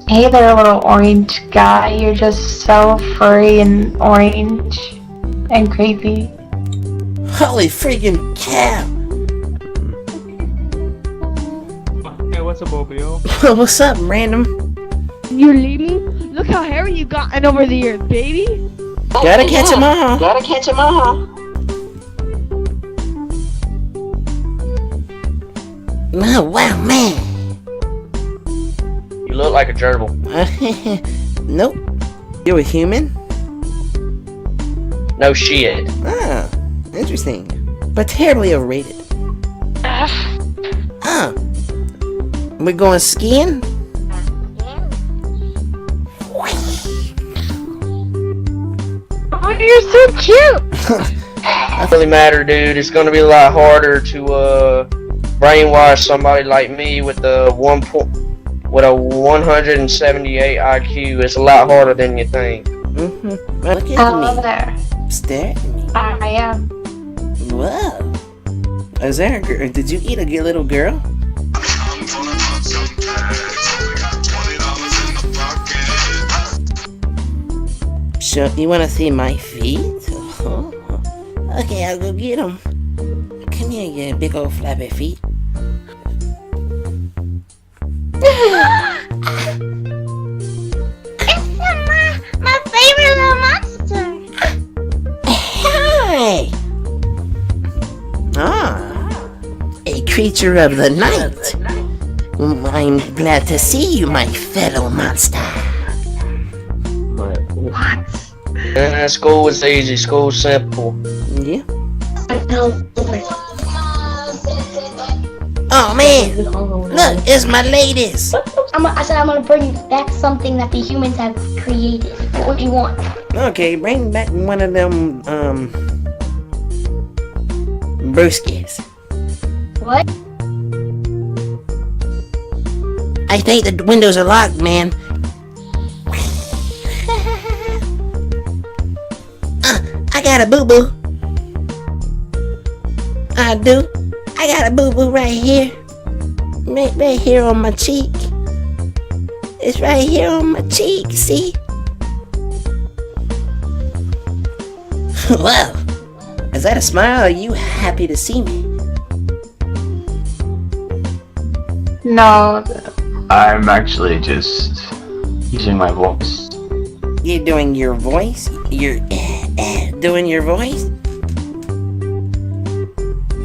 Hey there, little orange guy. You're just so furry and orange and creepy. Holy freaking cow! Hey, what's up, Omegle? What's up, random? You're leaving? Look how hairy you gotten over the years, baby. Gotta catch him all. Gotta catch him all. Oh, wow, man. You look like a gerbil. Nope. You're a human? No shit. Ah, interesting. But terribly overrated. We're going skiing? Oh, you're so cute. Doesn't really matter, dude. It's gonna be a lot harder to brainwash somebody like me with a 178 IQ. It's a lot harder than you think. Mm-hmm. Look at Hello me. there. Stare at me. I am. Whoa. Is there a girl? Did you eat a good little girl? Sure, you wanna see my feet? Oh. Okay, I'll go get them. Come here, you big old flappy feet. My favorite little monster. Hi! Ah, a creature of the night. I'm glad to see you, my fellow monster. What? School is easy. School's simple. Yeah. No. Oh man, look, it's my ladies. I said I'm gonna bring back something that the humans have created. What do you want? Okay, bring back one of them, brewskis. What? I think the windows are locked, man. I got a boo-boo. I do. I got a boo-boo right here. Right here on my cheek. It's right here on my cheek, see? Whoa. Is that a smile? Are you happy to see me? No. I'm actually just using my voice. You're doing your voice? You're doing your voice?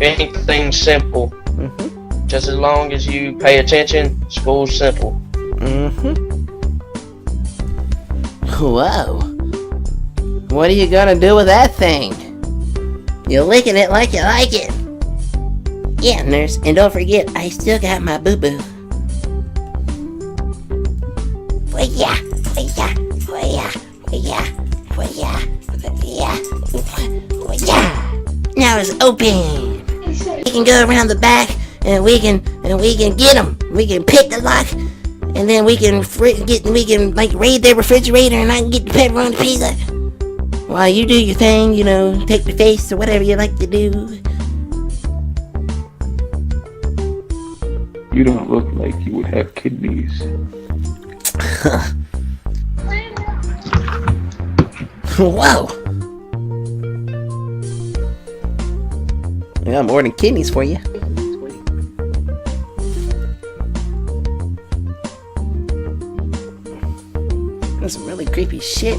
Anything's simple. Mm-hmm. Just as long as you pay attention, school's simple. Mm-hmm. Whoa. What are you gonna do with that thing? You're licking it like you like it. Yeah, nurse, and don't forget, I still got my boo-boo. Yeah, yeah, yeah, yeah, yeah, yeah. Now it's open. We can go around the back, and we can get them. We can pick the lock, and then we can like raid their refrigerator, and I can get the pepperoni pizza. While you do your thing, you know, take the face or whatever you like to do. You don't look like you would have kidneys. Whoa! I got more than kidneys for you. That's some really creepy shit.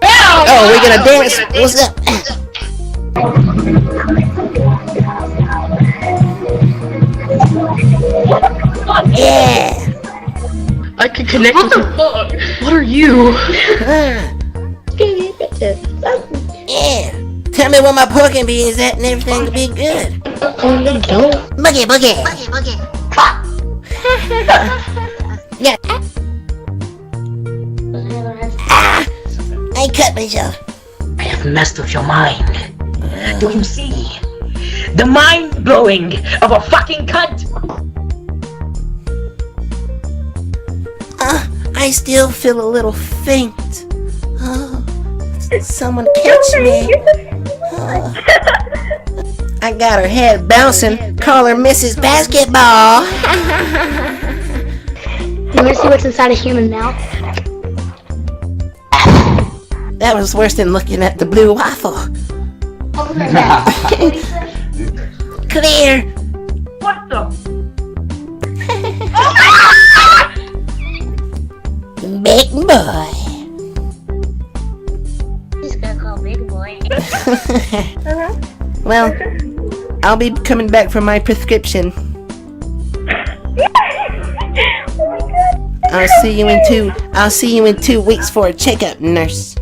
Oh, we're gonna dance. What's up? Yeah. I can connect with the fuck? What are you? Yeah. Tell me where my pork and beans at and everything will be good. Oh, you don't. Boogie, boogie. Yeah. I cut myself. I have messed with your mind. Do you see? The mind blowing of a fucking cunt! I still feel a little faint. Oh, someone catch me. Oh. I got her head bouncing. Call her Mrs. Basketball. You wanna see what's inside a human mouth? That was worse than looking at the blue waffle. Open my mouth. Clear. What the? Big boy. Just gonna call big boy. Well, I'll be coming back for my prescription. I'll see you in 2 weeks for a checkup, nurse.